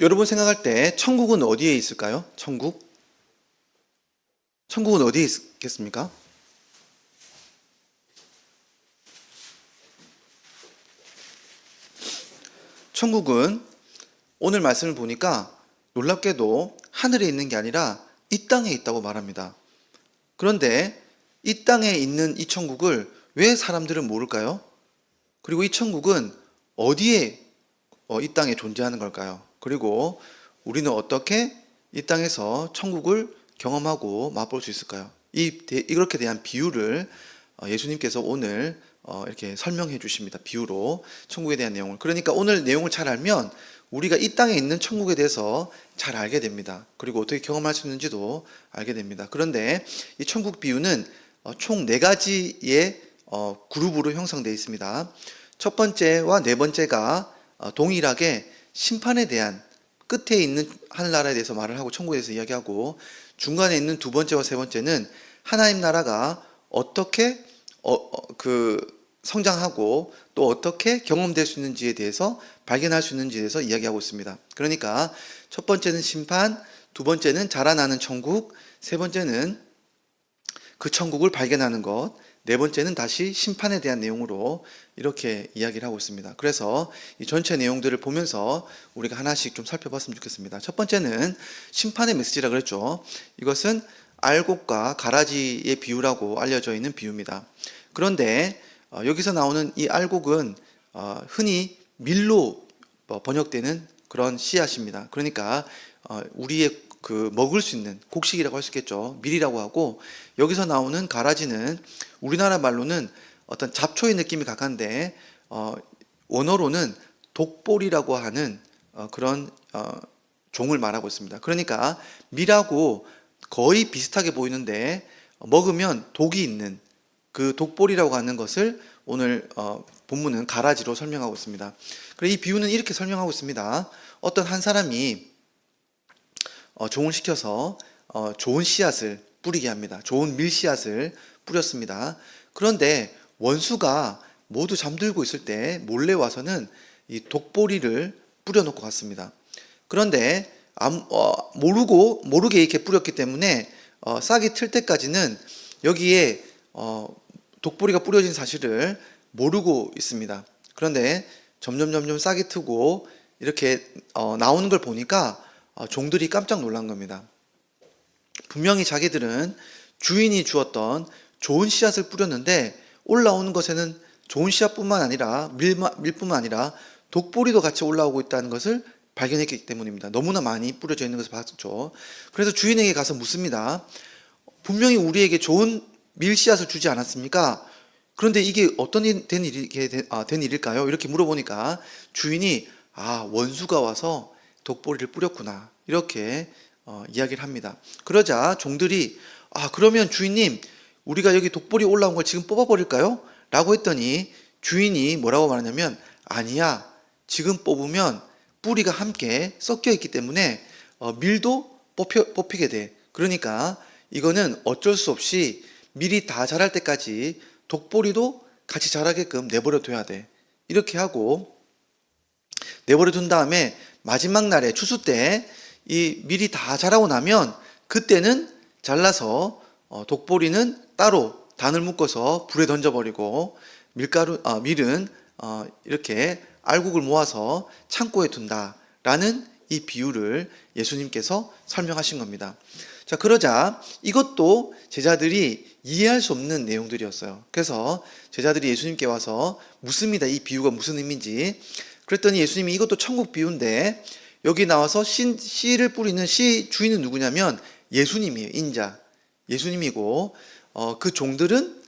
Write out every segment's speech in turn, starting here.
여러분 생각할 때 천국은 어디에 있을까요? 천국은 어디에 있겠습니까? 천국은 오늘 말씀을 보니까 놀랍게도 하늘에 있는 게 아니라 이 땅에 있다고 말합니다. 그런데 이 땅에 있는 이 천국을 왜 사람들은 모를까요? 그리고 이 천국은 어디에 이 땅에 존재하는 걸까요? 그리고 우리는 어떻게 이 땅에서 천국을 경험하고 맛볼 수 있을까요? 이렇게 대한 비유를 예수님께서 오늘 이렇게 설명해 주십니다. 비유로 천국에 대한 내용을. 그러니까 오늘 내용을 잘 알면 우리가 이 땅에 있는 천국에 대해서 잘 알게 됩니다. 그리고 어떻게 경험할 수 있는지도 알게 됩니다. 그런데 이 천국 비유는 총 4가지의 그룹으로 형성되어 있습니다. 첫 번째와 네 번째가 동일하게 심판에 대한, 끝에 있는 하늘나라에 대해서 말을 하고 천국에 대해서 이야기하고, 중간에 있는 두 번째와 세 번째는 하나님 나라가 어떻게 성장하고 또 어떻게 경험될 수 있는지에 대해서, 발견할 수 있는지에 대해서 이야기하고 있습니다. 그러니까 첫 번째는 심판, 두 번째는 자라나는 천국, 세 번째는 그 천국을 발견하는 것, 네 번째는 다시 심판에 대한 내용으로 이렇게 이야기를 하고 있습니다. 그래서 이 전체 내용들을 보면서 우리가 하나씩 좀 살펴봤으면 좋겠습니다. 첫 번째는 심판의 메시지라 그랬죠. 이것은 알곡과 가라지의 비유라고 알려져 있는 비유입니다. 그런데 여기서 나오는 이 알곡은 흔히 밀로 번역되는 그런 씨앗입니다. 그러니까 우리의 먹을 수 있는 곡식이라고 할 수 있겠죠. 밀이라고 하고, 여기서 나오는 가라지는 우리나라 말로는 어떤 잡초의 느낌이 강한데 원어로는 독보리라고 하는 그런 종을 말하고 있습니다. 그러니까 밀하고 거의 비슷하게 보이는데 먹으면 독이 있는 그 독보리라고 하는 것을 오늘 본문은 가라지로 설명하고 있습니다. 그래서 이 비유는 이렇게 설명하고 있습니다. 어떤 한 사람이 종을 시켜서 좋은 씨앗을 뿌리게 합니다. 좋은 밀씨앗을 뿌렸습니다. 그런데 원수가 모두 잠들고 있을 때 몰래 와서는 이 독보리를 뿌려놓고 갔습니다. 그런데 모르게 이렇게 뿌렸기 때문에 싹이 틀 때까지는 여기에 독보리가 뿌려진 사실을 모르고 있습니다. 그런데 점점 싹이 트고 이렇게 나오는 걸 보니까 종들이 깜짝 놀란 겁니다. 분명히 자기들은 주인이 주었던 좋은 씨앗을 뿌렸는데 올라오는 것에는 좋은 씨앗뿐만 아니라 밀뿐만 아니라 독보리도 같이 올라오고 있다는 것을 발견했기 때문입니다. 너무나 많이 뿌려져 있는 것을 봤죠. 그래서 주인에게 가서 묻습니다. 분명히 우리에게 좋은 밀 씨앗을 주지 않았습니까? 그런데 이게 어떤 된 일일까요? 이렇게 물어보니까 주인이 원수가 와서 독보리를 뿌렸구나, 이렇게 이야기를 합니다. 그러자 종들이 그러면 주인님, 우리가 여기 독보리 올라온 걸 지금 뽑아버릴까요? 라고 했더니 주인이 뭐라고 말하냐면, 아니야, 지금 뽑으면 뿌리가 함께 섞여 있기 때문에 밀도 뽑히게 돼. 그러니까 이거는 어쩔 수 없이 밀이 다 자랄 때까지 독보리도 같이 자라게끔 내버려 둬야 돼. 이렇게 하고 내버려 둔 다음에 마지막 날에 추수 때 이 밀이 다 자라고 나면 그때는 잘라서 독보리는 따로 단을 묶어서 불에 던져버리고 밀은 이렇게 알곡을 모아서 창고에 둔다라는 이 비유를 예수님께서 설명하신 겁니다. 자, 그러자 이것도 제자들이 이해할 수 없는 내용들이었어요. 그래서 제자들이 예수님께 와서 묻습니다. 이 비유가 무슨 의미인지. 그랬더니 예수님이 이것도 천국 비유인데 여기 나와서 씨를 뿌리는 씨 주인은 누구냐면 예수님이에요. 인자 예수님이고, 그 종들은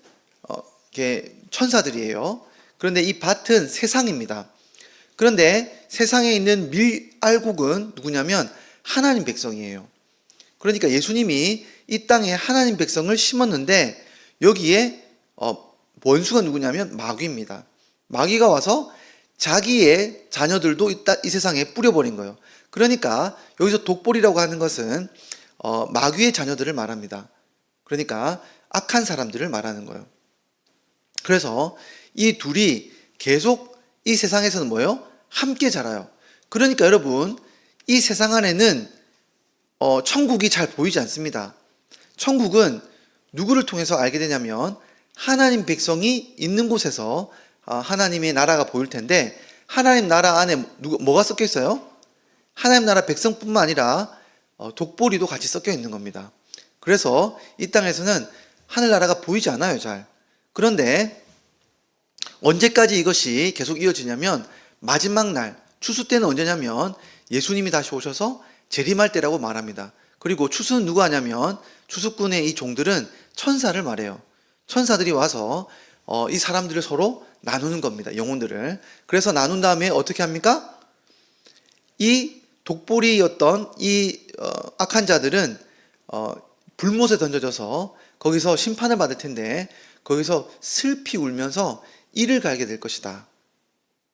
천사들이에요. 그런데 이 밭은 세상입니다. 그런데 세상에 있는 밀알곡은 누구냐면 하나님 백성이에요. 그러니까 예수님이 이 땅에 하나님 백성을 심었는데 여기에 원수가 누구냐면 마귀입니다. 마귀가 와서 자기의 자녀들도 이 세상에 뿌려버린 거예요. 그러니까 여기서 독보리라고 하는 것은 마귀의 자녀들을 말합니다. 그러니까 악한 사람들을 말하는 거예요. 그래서 이 둘이 계속 이 세상에서는 뭐예요? 함께 자라요. 그러니까 여러분, 이 세상 안에는 천국이 잘 보이지 않습니다. 천국은 누구를 통해서 알게 되냐면 하나님 백성이 있는 곳에서 하나님의 나라가 보일 텐데, 하나님 나라 안에 뭐가 섞여 있어요? 하나님 나라 백성뿐만 아니라 독보리도 같이 섞여 있는 겁니다. 그래서 이 땅에서는 하늘나라가 보이지 않아요, 잘. 그런데 언제까지 이것이 계속 이어지냐면 마지막 날, 추수 때는 언제냐면 예수님이 다시 오셔서 재림할 때라고 말합니다. 그리고 추수는 누가 하냐면 추수꾼의 이 종들은 천사를 말해요. 천사들이 와서 이 사람들을 서로 나누는 겁니다. 영혼들을. 그래서 나눈 다음에 어떻게 합니까? 이 독보리였던 이 악한 자들은 불못에 던져져서 거기서 심판을 받을 텐데, 거기서 슬피 울면서 이를 갈게 될 것이다.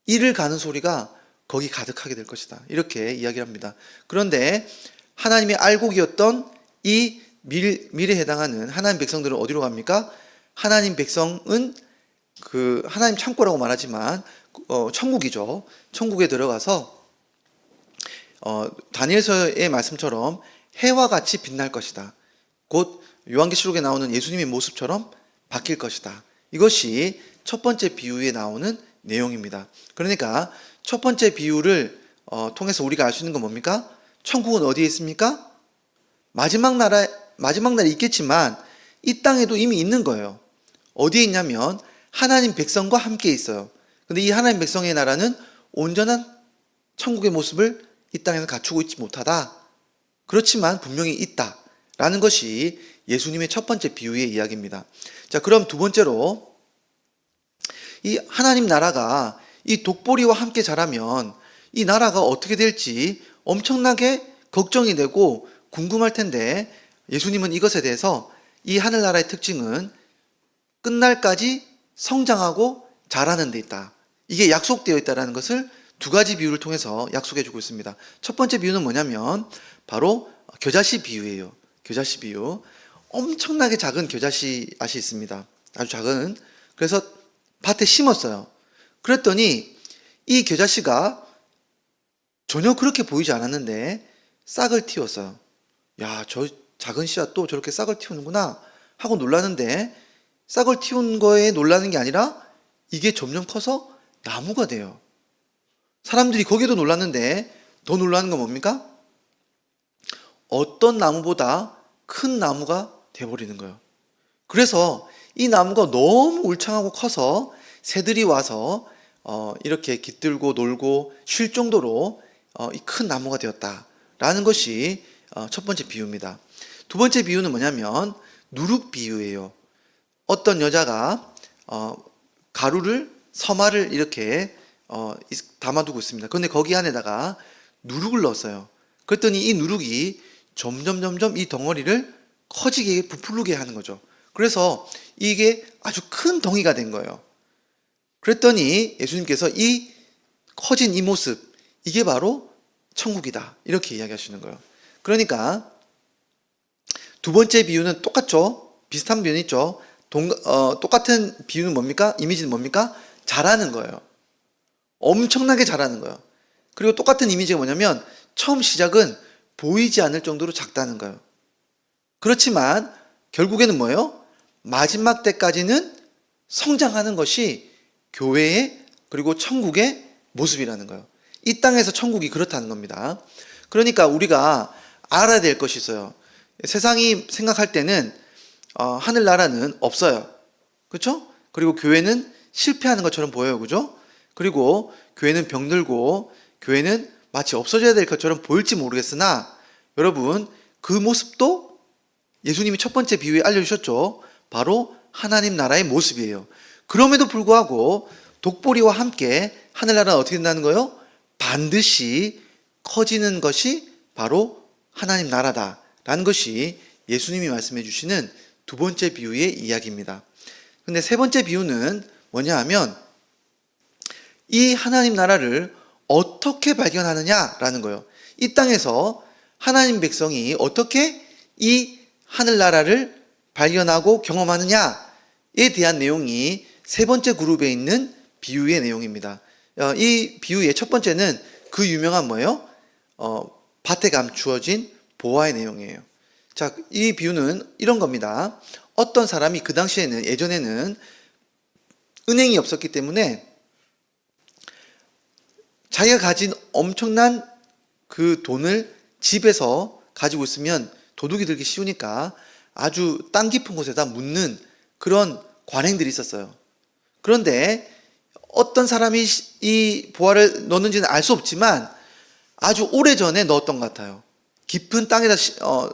이를 가는 소리가 거기 가득하게 될 것이다. 이렇게 이야기를 합니다. 그런데 하나님의 알곡이었던 이 밀에 해당하는 하나님 백성들은 어디로 갑니까? 하나님 백성은 그 하나님 창고라고 말하지만 천국이죠. 천국에 들어가서 다니엘서의 말씀처럼 해와 같이 빛날 것이다. 곧 요한계시록에 나오는 예수님의 모습처럼 바뀔 것이다. 이것이 첫 번째 비유에 나오는 내용입니다. 그러니까 첫 번째 비유를 통해서 우리가 알 수 있는 건 뭡니까? 천국은 어디에 있습니까? 마지막 날에 있겠지만 이 땅에도 이미 있는 거예요. 어디에 있냐면 하나님 백성과 함께 있어요. 근데 이 하나님 백성의 나라는 온전한 천국의 모습을 이 땅에서 갖추고 있지 못하다. 그렇지만 분명히 있다라는 것이 예수님의 첫 번째 비유의 이야기입니다. 자, 그럼 두 번째로 이 하나님 나라가 이 독보리와 함께 자라면 이 나라가 어떻게 될지 엄청나게 걱정이 되고 궁금할 텐데, 예수님은 이것에 대해서 이 하늘나라의 특징은 끝날까지 성장하고 자라는 데 있다. 이게 약속되어 있다는 것을 두 가지 비유를 통해서 약속해 주고 있습니다. 첫 번째 비유는 뭐냐면 바로 겨자씨 비유예요. 겨자씨 비유. 엄청나게 작은 겨자씨 앗이 있습니다. 아주 작은. 그래서 밭에 심었어요. 그랬더니 이 겨자씨가 전혀 그렇게 보이지 않았는데 싹을 틔웠어요. 야, 저 작은 씨앗도 저렇게 싹을 틔우는구나 하고 놀라는데, 싹을 틔운 거에 놀라는 게 아니라 이게 점점 커서 나무가 돼요. 사람들이 거기에도 놀랐는데 더 놀라는 건 뭡니까? 어떤 나무보다 큰 나무가 돼버리는 거예요. 그래서 이 나무가 너무 울창하고 커서 새들이 와서 이렇게 깃들고 놀고 쉴 정도로 이 큰 나무가 되었다라는 것이 첫 번째 비유입니다. 두 번째 비유는 뭐냐면 누룩 비유예요. 어떤 여자가 가루를, 서말을 이렇게 담아두고 있습니다. 그런데 거기 안에다가 누룩을 넣었어요. 그랬더니 이 누룩이 점점 이 덩어리를 커지게 부풀게 하는 거죠. 그래서 이게 아주 큰 덩이가 된 거예요. 그랬더니 예수님께서 이 커진 이 모습, 이게 바로 천국이다, 이렇게 이야기하시는 거예요. 그러니까 두 번째 비유는 똑같죠. 비슷한 비유는 있죠. 똑같은 비유는 뭡니까? 이미지는 뭡니까? 자라는 거예요. 엄청나게 자라는 거예요. 그리고 똑같은 이미지가 뭐냐면 처음 시작은 보이지 않을 정도로 작다는 거예요. 그렇지만 결국에는 뭐예요? 마지막 때까지는 성장하는 것이 교회의, 그리고 천국의 모습이라는 거예요. 이 땅에서 천국이 그렇다는 겁니다. 그러니까 우리가 알아야 될 것이 있어요. 세상이 생각할 때는 하늘나라는 없어요. 그렇죠? 그리고 교회는 실패하는 것처럼 보여요. 그죠? 그리고 교회는 병들고 교회는 마치 없어져야 될 것처럼 보일지 모르겠으나, 여러분, 그 모습도 예수님이 첫 번째 비유에 알려주셨죠. 바로 하나님 나라의 모습이에요. 그럼에도 불구하고 독보리와 함께 하늘나라는 어떻게 된다는 거예요? 반드시 커지는 것이 바로 하나님 나라다라는 것이 예수님이 말씀해 주시는 두 번째 비유의 이야기입니다. 근데 세 번째 비유는 뭐냐 하면 이 하나님 나라를 어떻게 발견하느냐라는 거예요. 이 땅에서 하나님 백성이 어떻게 이 하늘나라를 발견하고 경험하느냐에 대한 내용이 세 번째 그룹에 있는 비유의 내용입니다. 이 비유의 첫 번째는 그 유명한 뭐예요? 밭에 감추어진 보화의 내용이에요. 자, 이 비유는 이런 겁니다. 어떤 사람이 그 당시에는, 예전에는 은행이 없었기 때문에 자기가 가진 엄청난 그 돈을 집에서 가지고 있으면 도둑이 들기 쉬우니까 아주 땅 깊은 곳에다 묻는 그런 관행들이 있었어요. 그런데 어떤 사람이 이 보화를 넣었는지는 알 수 없지만 아주 오래전에 넣었던 것 같아요. 깊은 땅에다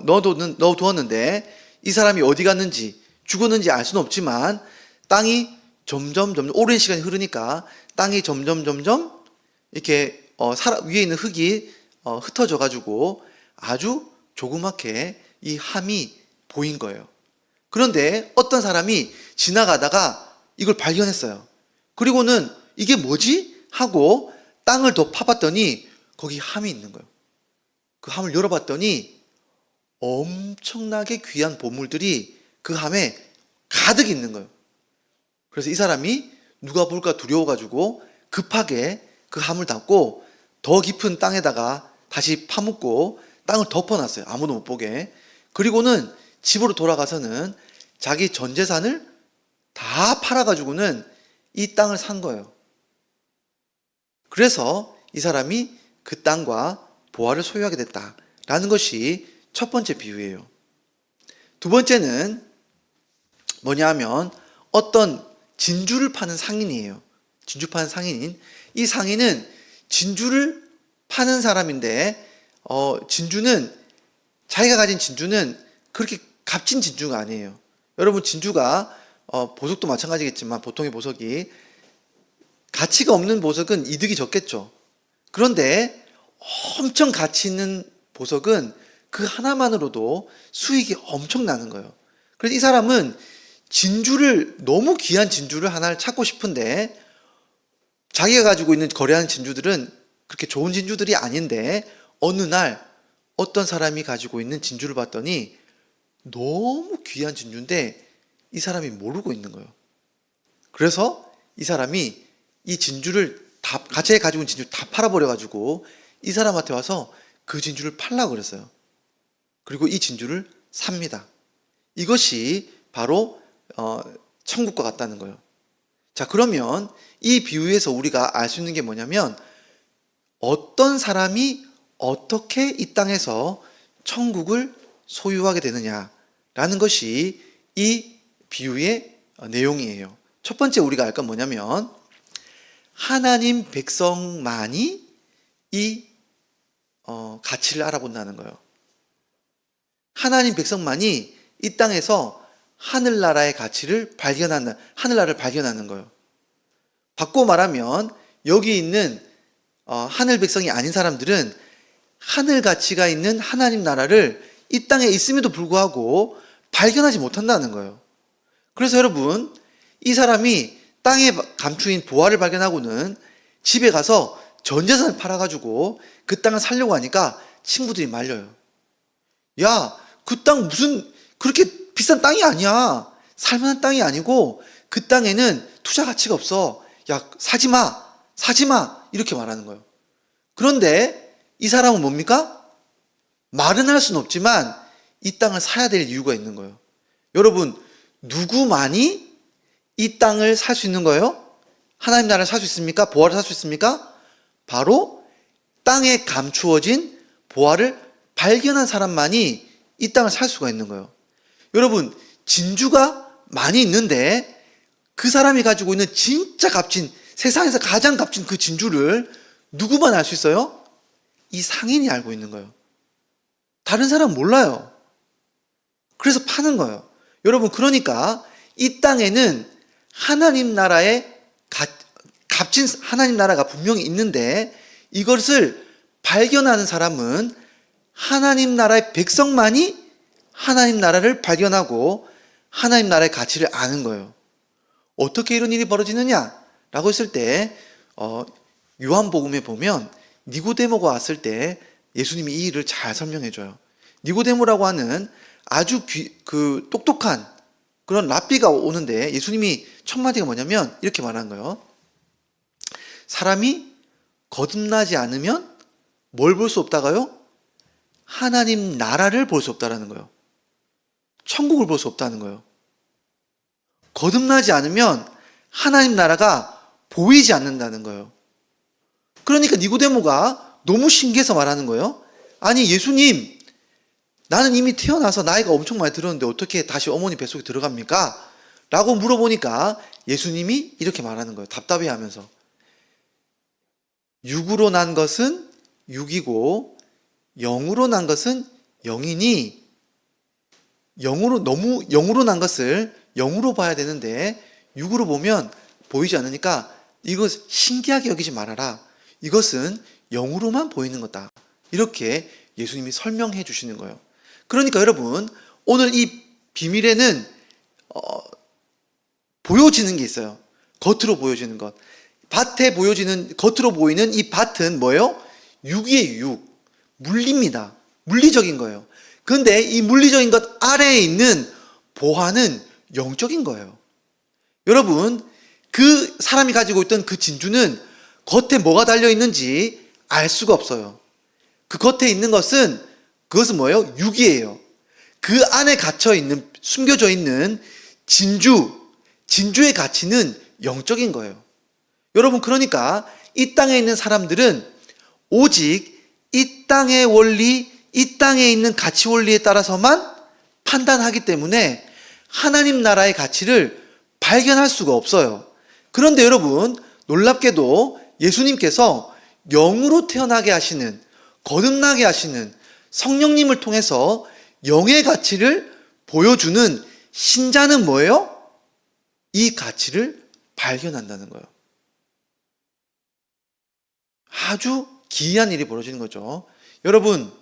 넣어두었는데 이 사람이 어디 갔는지 죽었는지 알 수는 없지만 땅이 점점 오랜 시간이 흐르니까 땅이 점점 이렇게 위에 있는 흙이 흩어져 가지고 아주 조그맣게 이 함이 보인 거예요. 그런데 어떤 사람이 지나가다가 이걸 발견했어요. 그리고는 이게 뭐지? 하고 땅을 더 파봤더니 거기 함이 있는 거예요. 그 함을 열어봤더니 엄청나게 귀한 보물들이 그 함에 가득 있는 거예요. 그래서 이 사람이 누가 볼까 두려워가지고 급하게 그 함을 닫고 더 깊은 땅에다가 다시 파묻고 땅을 덮어놨어요. 아무도 못 보게. 그리고는 집으로 돌아가서는 자기 전 재산을 다 팔아가지고는 이 땅을 산 거예요. 그래서 이 사람이 그 땅과 보화를 소유하게 됐다라는 것이 첫 번째 비유예요. 두 번째는 뭐냐 하면 어떤 진주를 파는 상인이에요. 진주 파는 상인인. 이 상인은 진주를 파는 사람인데 진주는 자기가 가진 진주는 그렇게 값진 진주가 아니에요. 여러분 진주가 보석도 마찬가지겠지만 보통의 보석이 가치가 없는 보석은 이득이 적겠죠. 그런데 엄청 가치 있는 보석은 그 하나만으로도 수익이 엄청 나는 거예요. 그래서 이 사람은 너무 귀한 진주를 하나를 찾고 싶은데 자기가 가지고 있는 거래하는 진주들은 그렇게 좋은 진주들이 아닌데 어느 날 어떤 사람이 가지고 있는 진주를 봤더니 너무 귀한 진주인데 이 사람이 모르고 있는 거예요. 그래서 이 사람이 이 진주를 다 같이 가지고 있는 진주를 다 팔아버려가지고 이 사람한테 와서 그 진주를 팔라고 그랬어요. 그리고 이 진주를 삽니다. 이것이 바로 천국과 같다는 거예요. 자, 그러면 이 비유에서 우리가 알 수 있는 게 뭐냐면 어떤 사람이 어떻게 이 땅에서 천국을 소유하게 되느냐라는 것이 이 비유의 내용이에요. 첫 번째 우리가 알 건 뭐냐면 하나님 백성만이 이 가치를 알아본다는 거예요. 하나님 백성만이 이 땅에서 하늘나라의 가치를 하늘나라를 발견하는 거예요. 바꿔 말하면 여기 있는 하늘 백성이 아닌 사람들은 하늘 가치가 있는 하나님 나라를 이 땅에 있음에도 불구하고 발견하지 못한다는 거예요. 그래서 여러분, 이 사람이 땅에 감추인 보화를 발견하고는 집에 가서 전 재산을 팔아가지고 그 땅을 살려고 하니까 친구들이 말려요. 야, 그 땅 무슨 그렇게 비싼 땅이 아니야. 살만한 땅이 아니고 그 땅에는 투자 가치가 없어. 야, 사지 마. 이렇게 말하는 거예요. 그런데 이 사람은 뭡니까? 말은 할 수는 없지만 이 땅을 사야 될 이유가 있는 거예요. 여러분, 누구만이 이 땅을 살 수 있는 거예요? 하나님 나라를 살 수 있습니까? 보화를 살 수 있습니까? 바로 땅에 감추어진 보화를 발견한 사람만이 이 땅을 살 수가 있는 거예요. 여러분, 진주가 많이 있는데 그 사람이 가지고 있는 진짜 값진, 세상에서 가장 값진 그 진주를 누구만 알 수 있어요? 이 상인이 알고 있는 거예요. 다른 사람은 몰라요. 그래서 파는 거예요. 여러분, 그러니까 이 땅에는 하나님 나라의 값진 하나님 나라가 분명히 있는데 이것을 발견하는 사람은 하나님 나라의 백성만이 하나님 나라를 발견하고 하나님 나라의 가치를 아는 거예요. 어떻게 이런 일이 벌어지느냐라고 했을 때 요한복음에 보면 니고데모가 왔을 때 예수님이 이 일을 잘 설명해 줘요. 니고데모라고 하는 아주 똑똑한 그런 랍비가 오는데 예수님이 첫 마디가 뭐냐면 이렇게 말하는 거예요. 사람이 거듭나지 않으면 뭘 볼 수 없다가요? 하나님 나라를 볼 수 없다라는 거예요. 천국을 볼 수 없다는 거예요. 거듭나지 않으면 하나님 나라가 보이지 않는다는 거예요. 그러니까 니고데모가 너무 신기해서 말하는 거예요. 아니 예수님, 나는 이미 태어나서 나이가 엄청 많이 들었는데 어떻게 다시 어머니 뱃속에 들어갑니까? 라고 물어보니까 예수님이 이렇게 말하는 거예요. 답답해하면서. 육으로 난 것은 육이고 영으로 난 것은 영이니, 영으로 난 것을 영으로 봐야 되는데 육으로 보면 보이지 않으니까 이것 신기하게 여기지 말아라. 이것은 영으로만 보이는 거다. 이렇게 예수님이 설명해 주시는 거예요. 그러니까 여러분, 오늘 이 비밀에는 보여지는 게 있어요. 겉으로 보여지는 것. 밭에 보여지는, 겉으로 보이는 이 밭은 뭐예요? 육이에요, 육. 물리입니다. 물리적인 거예요. 그런데 이 물리적인 것 아래에 있는 보화는 영적인 거예요. 여러분, 그 사람이 가지고 있던 그 진주는 겉에 뭐가 달려있는지 알 수가 없어요. 그 겉에 있는 것은, 그것은 뭐예요? 육이에요. 그 안에 갇혀있는, 숨겨져 있는 진주의 가치는 영적인 거예요. 여러분, 그러니까 이 땅에 있는 사람들은 오직 이 땅의 원리, 이 땅에 있는 가치 원리에 따라서만 판단하기 때문에 하나님 나라의 가치를 발견할 수가 없어요. 그런데 여러분, 놀랍게도 예수님께서 영으로 태어나게 하시는, 거듭나게 하시는 성령님을 통해서 영의 가치를 보여주는 신자는 뭐예요? 이 가치를 발견한다는 거예요. 아주 기이한 일이 벌어지는 거죠. 여러분,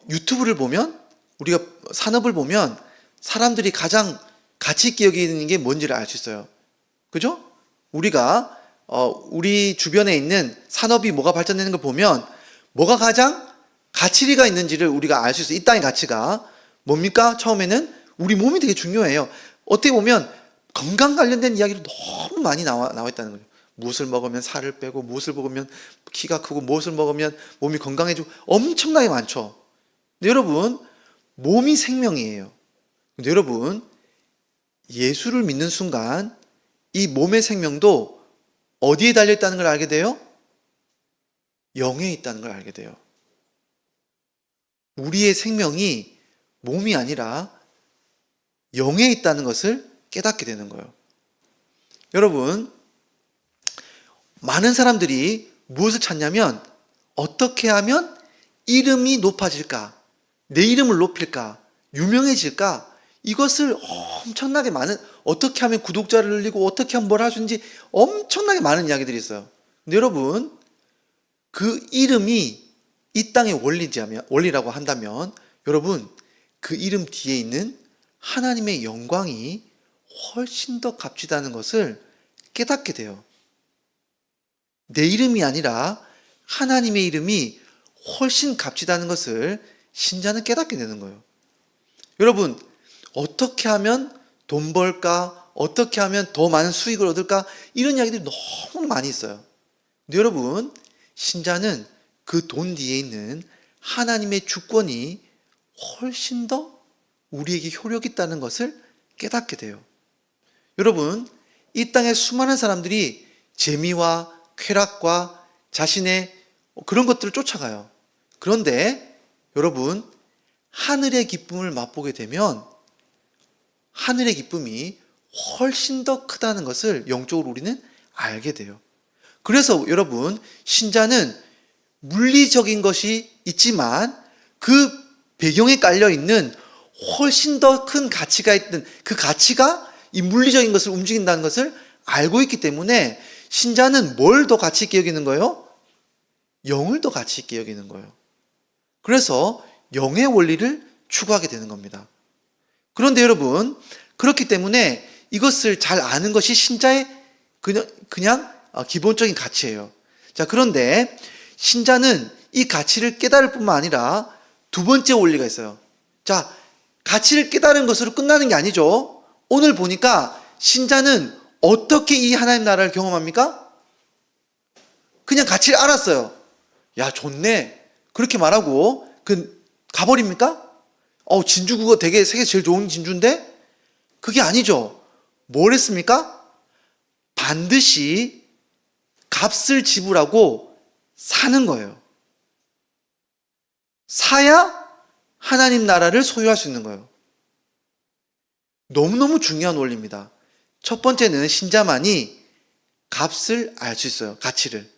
유튜브를 보면, 우리가 산업을 보면 사람들이 가장 가치 있게 여기는 게 뭔지를 알 수 있어요. 그죠? 우리가 우리 주변에 있는 산업이 뭐가 발전되는 걸 보면 뭐가 가장 가치가 있는지를 우리가 알 수 있어요. 이 땅의 가치가 뭡니까? 처음에는 우리 몸이 되게 중요해요. 어떻게 보면 건강 관련된 이야기로 너무 많이 나와 있다는 거예요. 무엇을 먹으면 살을 빼고, 무엇을 먹으면 키가 크고, 무엇을 먹으면 몸이 건강해지고, 엄청나게 많죠. 근데 여러분, 몸이 생명이에요. 근데 여러분, 예수를 믿는 순간 이 몸의 생명도 어디에 달려있다는 걸 알게 돼요? 영에 있다는 걸 알게 돼요. 우리의 생명이 몸이 아니라 영에 있다는 것을 깨닫게 되는 거예요. 여러분, 많은 사람들이 무엇을 찾냐면 어떻게 하면 이름이 높아질까? 내 이름을 높일까? 유명해질까? 이것을 엄청나게 많은, 어떻게 하면 구독자를 늘리고 어떻게 하면 뭘 할 수 있는지 엄청나게 많은 이야기들이 있어요. 근데 여러분, 그 이름이 이 땅의 원리라고 한다면 여러분, 그 이름 뒤에 있는 하나님의 영광이 훨씬 더 값지다는 것을 깨닫게 돼요. 내 이름이 아니라 하나님의 이름이 훨씬 값지다는 것을 신자는 깨닫게 되는 거예요. 여러분, 어떻게 하면 돈 벌까? 어떻게 하면 더 많은 수익을 얻을까? 이런 이야기들이 너무 많이 있어요. 근데 여러분, 신자는 그 돈 뒤에 있는 하나님의 주권이 훨씬 더 우리에게 효력이 있다는 것을 깨닫게 돼요. 여러분, 이 땅에 수많은 사람들이 재미와 쾌락과 자신의 그런 것들을 쫓아가요. 그런데 여러분, 하늘의 기쁨을 맛보게 되면 하늘의 기쁨이 훨씬 더 크다는 것을 영적으로 우리는 알게 돼요. 그래서 여러분, 신자는 물리적인 것이 있지만 그 배경에 깔려있는 훨씬 더 큰 가치가 있는, 그 가치가 이 물리적인 것을 움직인다는 것을 알고 있기 때문에 신자는 뭘 더 가치 있게 여기는 거예요? 영을 더 가치 있게 여기는 거예요. 그래서 영의 원리를 추구하게 되는 겁니다. 그런데 여러분, 그렇기 때문에 이것을 잘 아는 것이 신자의 그냥 기본적인 가치예요. 자, 그런데 신자는 이 가치를 깨달을 뿐만 아니라 두 번째 원리가 있어요. 자, 가치를 깨달은 것으로 끝나는 게 아니죠. 오늘 보니까 신자는 어떻게 이 하나님 나라를 경험합니까? 그냥 가치를 알았어요. 야, 좋네. 그렇게 말하고 가버립니까? 진주 그거 되게 세계 제일 좋은 진주인데? 그게 아니죠. 뭘 했습니까? 반드시 값을 지불하고 사는 거예요. 사야 하나님 나라를 소유할 수 있는 거예요. 너무너무 중요한 원리입니다. 첫 번째는 신자만이 값을 알 수 있어요. 가치를.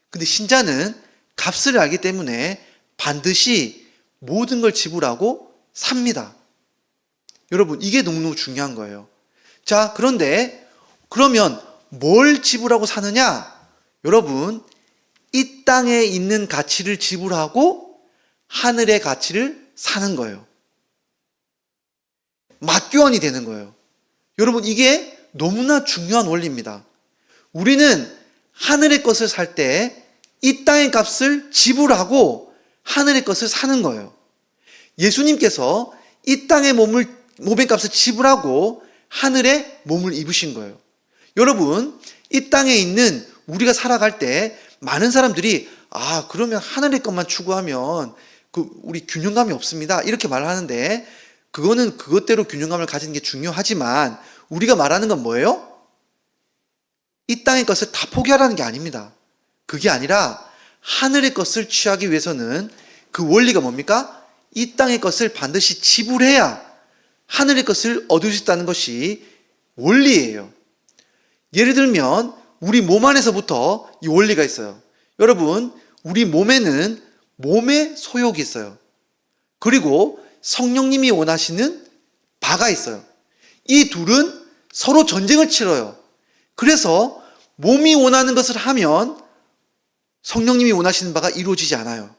근데 신자는 값을 알기 때문에 반드시 모든 걸 지불하고 삽니다. 여러분, 이게 너무너무 중요한 거예요. 자, 그런데 그러면 뭘 지불하고 사느냐? 여러분, 이 땅에 있는 가치를 지불하고 하늘의 가치를 사는 거예요. 맞교환이 되는 거예요. 여러분, 이게 너무나 중요한 원리입니다. 우리는 하늘의 것을 살 때 이 땅의 값을 지불하고 하늘의 것을 사는 거예요. 예수님께서 이 땅의 몸의 값을 지불하고 하늘의 몸을 입으신 거예요. 여러분, 이 땅에 있는 우리가 살아갈 때 많은 사람들이 그러면 하늘의 것만 추구하면 우리 균형감이 없습니다. 이렇게 말하는데 그거는 그것대로 균형감을 가지는 게 중요하지만 우리가 말하는 건 뭐예요? 이 땅의 것을 다 포기하라는 게 아닙니다. 그게 아니라 하늘의 것을 취하기 위해서는 그 원리가 뭡니까? 이 땅의 것을 반드시 지불해야 하늘의 것을 얻을 수 있다는 것이 원리예요. 예를 들면 우리 몸 안에서부터 이 원리가 있어요. 여러분, 우리 몸에는 몸의 소욕이 있어요. 그리고 성령님이 원하시는 바가 있어요. 이 둘은 서로 전쟁을 치러요. 그래서 몸이 원하는 것을 하면 성령님이 원하시는 바가 이루어지지 않아요.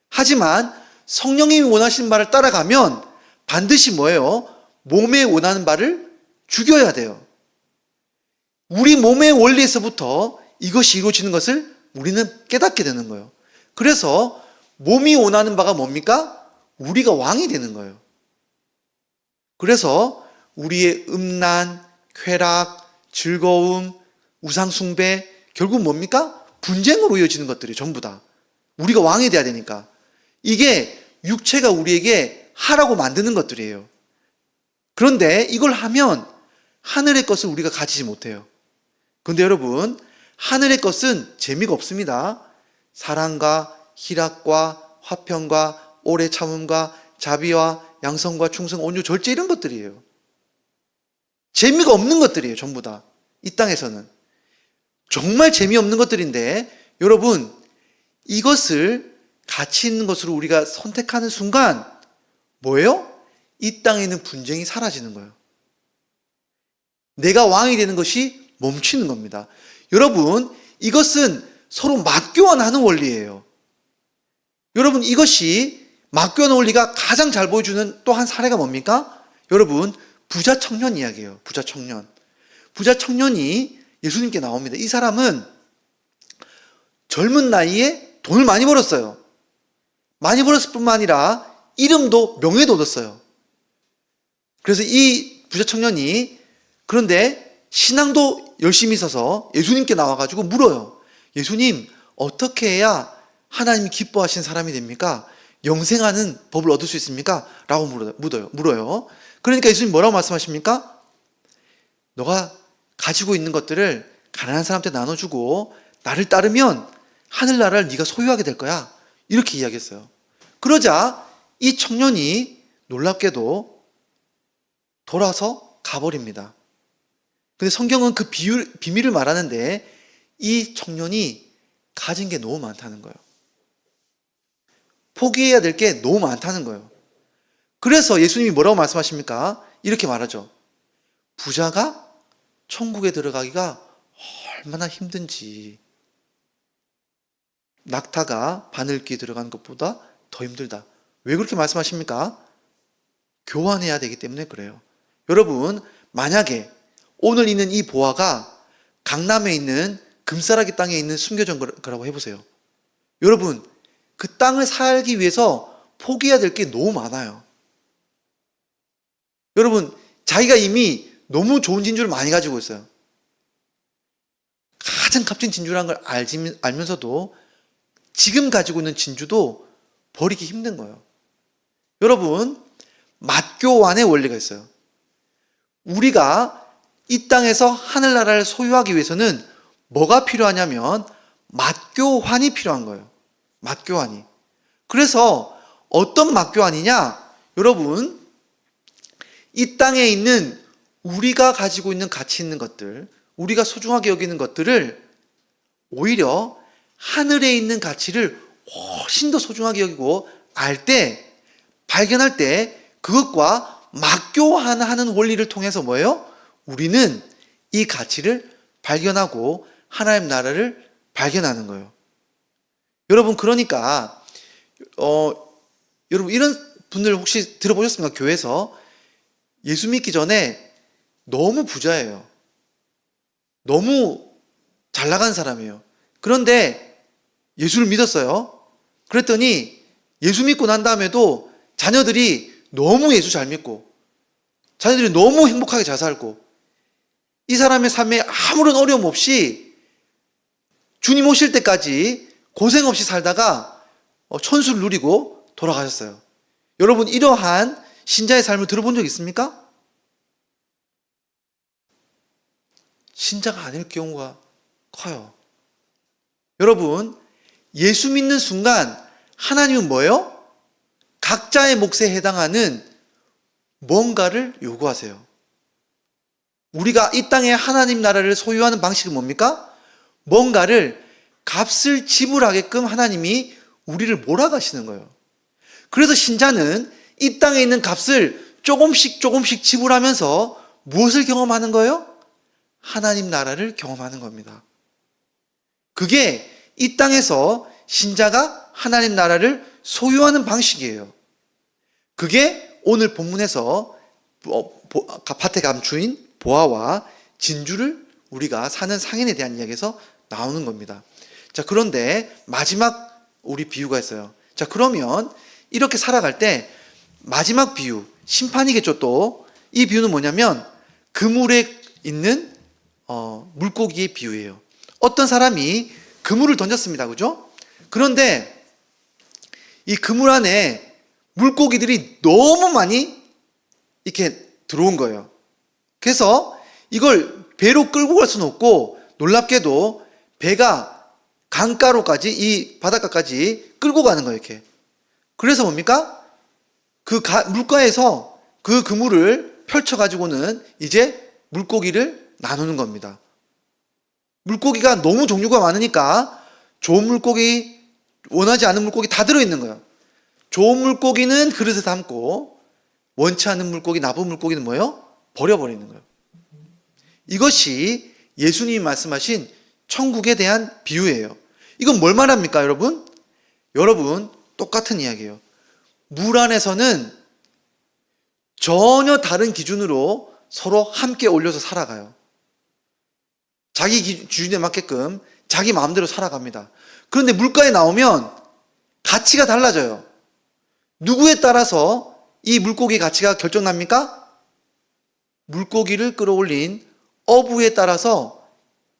하지만 성령님이 원하시는 바를 따라가면 반드시 뭐예요? 몸에 원하는 바를 죽여야 돼요. 우리 몸의 원리에서부터 이것이 이루어지는 것을 우리는 깨닫게 되는 거예요. 그래서 몸이 원하는 바가 뭡니까? 우리가 왕이 되는 거예요. 그래서 우리의 음란, 쾌락, 즐거움, 우상숭배, 결국 뭡니까? 분쟁으로 이어지는 것들이 전부 다. 우리가 왕이 돼야 되니까. 이게 육체가 우리에게 하라고 만드는 것들이에요. 그런데 이걸 하면 하늘의 것을 우리가 가지지 못해요. 그런데 여러분, 하늘의 것은 재미가 없습니다. 사랑과 희락과 화평과 오래 참음과 자비와 양성과 충성, 온유, 절제 이런 것들이에요. 재미가 없는 것들이에요. 전부 다. 이 땅에서는. 정말 재미없는 것들인데 여러분, 이것을 가치 있는 것으로 우리가 선택하는 순간 뭐예요? 이 땅에 있는 분쟁이 사라지는 거예요. 내가 왕이 되는 것이 멈추는 겁니다. 여러분, 이것은 서로 맞교환하는 원리예요. 여러분, 이것이 맞교환 원리가 가장 잘 보여주는 또 한 사례가 뭡니까? 여러분, 부자 청년 이야기예요. 부자 청년. 부자 청년이 예수님께 나옵니다. 이 사람은 젊은 나이에 돈을 많이 벌었어요. 많이 벌었을 뿐만 아니라 이름도 명예도 얻었어요. 그래서 이 부자 청년이 그런데 신앙도 열심히 있어서 예수님께 나와가지고 물어요. 예수님, 어떻게 해야 하나님이 기뻐하시는 사람이 됩니까? 영생하는 법을 얻을 수 있습니까? 라고 물어요. 그러니까 예수님 뭐라고 말씀하십니까? 너가 가지고 있는 것들을 가난한 사람한테 나눠주고 나를 따르면 하늘나라를 네가 소유하게 될 거야. 이렇게 이야기했어요. 그러자 이 청년이 놀랍게도 돌아서 가버립니다. 근데 성경은 그 비밀을 말하는데 이 청년이 가진 게 너무 많다는 거예요. 포기해야 될 게 너무 많다는 거예요. 그래서 예수님이 뭐라고 말씀하십니까? 이렇게 말하죠. 부자가 천국에 들어가기가 얼마나 힘든지 낙타가 바늘귀에 들어가는 것보다 더 힘들다. 왜 그렇게 말씀하십니까? 교환해야 되기 때문에 그래요. 여러분, 만약에 오늘 있는 이 보화가 강남에 있는 금싸라기 땅에 있는 숨겨진 거라고 해보세요. 여러분, 그 땅을 살기 위해서 포기해야 될 게 너무 많아요. 여러분, 자기가 이미 너무 좋은 진주를 많이 가지고 있어요. 가장 값진 진주라는 걸 알면서도 지금 가지고 있는 진주도 버리기 힘든 거예요. 여러분, 맞교환의 원리가 있어요. 우리가 이 땅에서 하늘나라를 소유하기 위해서는 뭐가 필요하냐면 맞교환이 필요한 거예요. 맞교환이. 그래서 어떤 맞교환이냐? 여러분, 이 땅에 있는 우리가 가지고 있는 가치 있는 것들, 우리가 소중하게 여기는 것들을 오히려 하늘에 있는 가치를 훨씬 더 소중하게 여기고 발견할 때 그것과 맞교환하는 원리를 통해서 뭐예요? 우리는 이 가치를 발견하고 하나님 나라를 발견하는 거예요. 여러분, 그러니까 여러분 이런 분들 혹시 들어보셨습니까? 교회에서 예수 믿기 전에 너무 부자예요. 너무 잘 나간 사람이에요. 그런데 예수를 믿었어요. 그랬더니 예수 믿고 난 다음에도 자녀들이 너무 예수 잘 믿고 자녀들이 너무 행복하게 잘 살고 이 사람의 삶에 아무런 어려움 없이 주님 오실 때까지 고생 없이 살다가 천수를 누리고 돌아가셨어요. 여러분, 이러한 신자의 삶을 들어본 적 있습니까? 신자가 아닐 경우가 커요. 여러분, 예수 믿는 순간 하나님은 뭐예요? 각자의 몫에 해당하는 뭔가를 요구하세요. 우리가 이 땅에 하나님 나라를 소유하는 방식은 뭡니까? 뭔가를 값을 지불하게끔 하나님이 우리를 몰아가시는 거예요. 그래서 신자는 이 땅에 있는 값을 조금씩 지불하면서 무엇을 경험하는 거예요? 하나님 나라를 경험하는 겁니다. 그게 이 땅에서 신자가 하나님 나라를 소유하는 방식이에요. 그게 오늘 본문에서 밭의 감추인 보아와 진주를 우리가 사는 상인에 대한 이야기에서 나오는 겁니다. 자, 그런데 마지막 우리 비유가 있어요. 자, 그러면 이렇게 살아갈 때 마지막 비유, 심판이겠죠. 또 이 비유는 뭐냐면 그물에 있는 물고기의 비유예요. 어떤 사람이 그물을 던졌습니다. 그죠? 그런데 이 그물 안에 물고기들이 너무 많이 이렇게 들어온 거예요. 그래서 이걸 배로 끌고 갈 수는 없고, 놀랍게도 배가 강가로까지, 이 바닷가까지 끌고 가는 거예요, 이렇게. 그래서 뭡니까? 물가에서 그 그물을 펼쳐가지고는 이제 물고기를 나누는 겁니다. 물고기가 너무 종류가 많으니까 좋은 물고기, 원하지 않은 물고기 다 들어있는 거예요. 좋은 물고기는 그릇에 담고 원치 않은 물고기, 나쁜 물고기는 뭐예요? 버려버리는 거예요. 이것이 예수님이 말씀하신 천국에 대한 비유예요. 이건 뭘 말합니까, 여러분? 여러분, 똑같은 이야기예요. 물 안에서는 전혀 다른 기준으로 서로 함께 올려서 살아가요. 자기 기준에 맞게끔 자기 마음대로 살아갑니다. 그런데 물가에 나오면 가치가 달라져요. 누구에 따라서 이 물고기 가치가 결정납니까? 물고기를 끌어올린 어부에 따라서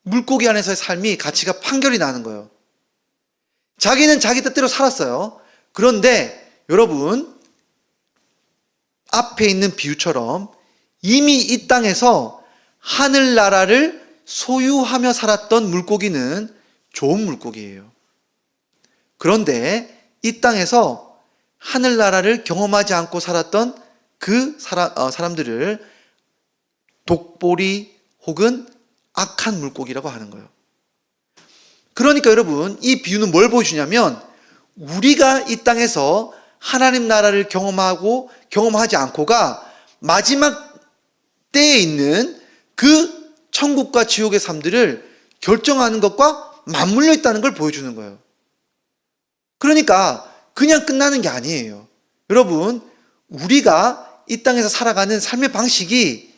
물고기 안에서의 삶이 가치가 판결이 나는 거예요. 자기는 자기 뜻대로 살았어요. 그런데 여러분, 앞에 있는 비유처럼 이미 이 땅에서 하늘나라를 소유하며 살았던 물고기는 좋은 물고기예요. 그런데 이 땅에서 하늘나라를 경험하지 않고 살았던 그 사람들을 독보리 혹은 악한 물고기라고 하는 거예요. 그러니까 여러분, 이 비유는 뭘 보여주냐면 우리가 이 땅에서 하나님 나라를 경험하지 않고가 마지막 때에 있는 그 천국과 지옥의 삶들을 결정하는 것과 맞물려 있다는 걸 보여주는 거예요. 그러니까 그냥 끝나는 게 아니에요. 여러분, 우리가 이 땅에서 살아가는 삶의 방식이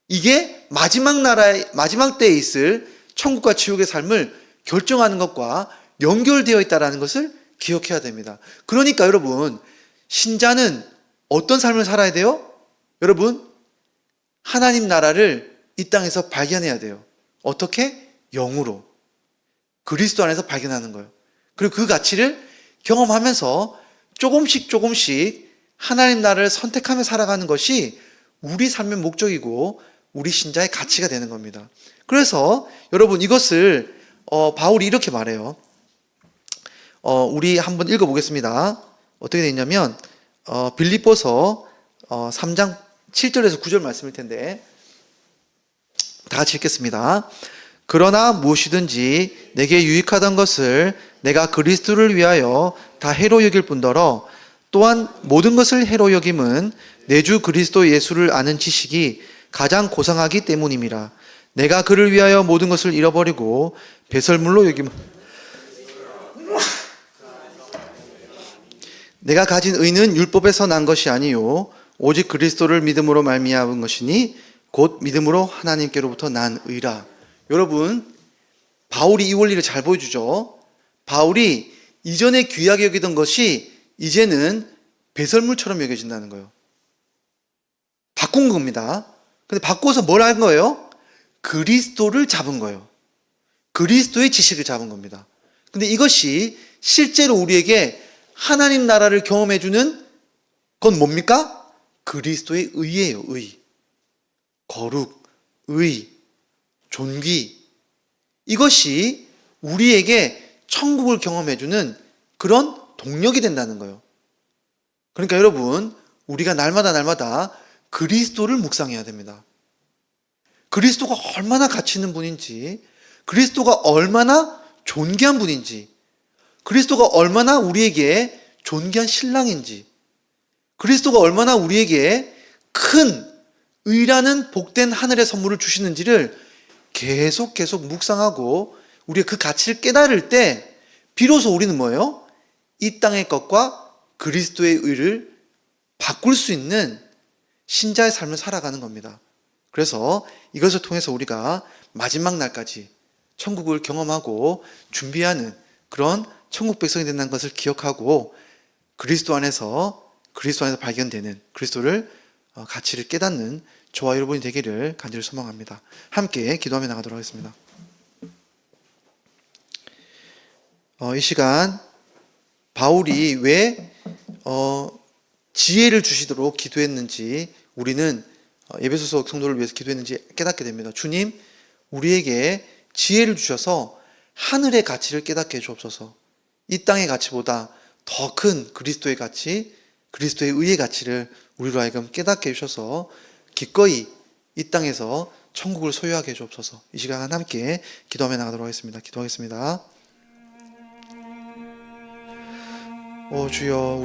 이게 마지막 때에 있을 천국과 지옥의 삶을 결정하는 것과 연결되어 있다는 것을 기억해야 됩니다. 그러니까 여러분, 신자는 어떤 삶을 살아야 돼요? 여러분, 하나님 나라를 이 땅에서 발견해야 돼요. 어떻게? 영으로. 그리스도 안에서 발견하는 거예요. 그리고 그 가치를 경험하면서 조금씩 하나님 나라를 선택하며 살아가는 것이 우리 삶의 목적이고 우리 신자의 가치가 되는 겁니다. 그래서 여러분 이것을 바울이 이렇게 말해요. 우리 한번 읽어보겠습니다. 어떻게 되어 있냐면 빌립보서 3장 7절에서 9절 말씀일 텐데 다 같이 읽겠습니다. 그러나 무엇이든지 내게 유익하던 것을 내가 그리스도를 위하여 다 해로 여길 뿐더러 또한 모든 것을 해로 여김은 내 주 그리스도 예수를 아는 지식이 가장 고상하기 때문임이라. 내가 그를 위하여 모든 것을 잃어버리고 배설물로 여김은 내가 가진 의는 율법에서 난 것이 아니요 오직 그리스도를 믿음으로 말미암은 것이니 곧 믿음으로 하나님께로부터 난 의라. 여러분, 바울이 이 원리를 잘 보여주죠. 바울이 이전에 귀하게 여기던 것이 이제는 배설물처럼 여겨진다는 거예요. 바꾼 겁니다. 근데 바꿔서 뭘 한 거예요? 그리스도를 잡은 거예요. 그리스도의 지식을 잡은 겁니다. 근데 이것이 실제로 우리에게 하나님 나라를 경험해주는 건 뭡니까? 그리스도의 의예요. 의. 거룩, 의, 존귀. 이것이 우리에게 천국을 경험해주는 그런 동력이 된다는 거예요. 그러니까 여러분, 우리가 날마다 그리스도를 묵상해야 됩니다. 그리스도가 얼마나 가치 있는 분인지, 그리스도가 얼마나 존귀한 분인지, 그리스도가 얼마나 우리에게 존귀한 신랑인지, 그리스도가 얼마나 우리에게 큰 의라는 복된 하늘의 선물을 주시는지를 계속 묵상하고 우리가 그 가치를 깨달을 때 비로소 우리는 뭐예요? 이 땅의 것과 그리스도의 의를 바꿀 수 있는 신자의 삶을 살아가는 겁니다. 그래서 이것을 통해서 우리가 마지막 날까지 천국을 경험하고 준비하는 그런 천국 백성이 된다는 것을 기억하고 그리스도 안에서 발견되는 그리스도를 가치를 깨닫는 저와 여러분이 되기를 간절히 소망합니다. 함께 기도하며 나가도록 하겠습니다. 이 시간 바울이 왜 지혜를 주시도록 기도했는지 우리는 에베소서 성도를 위해서 기도했는지 깨닫게 됩니다. 주님, 우리에게 지혜를 주셔서 하늘의 가치를 깨닫게 해주옵소서. 이 땅의 가치보다 더 큰 그리스도의 가치, 그리스도의 의의 가치를 우리로 하여금 깨닫게 해주셔서 기꺼이 이 땅에서 천국을 소유하게 해주옵소서. 이 시간 함께 기도하며 나가도록 하겠습니다. 기도하겠습니다. 주여.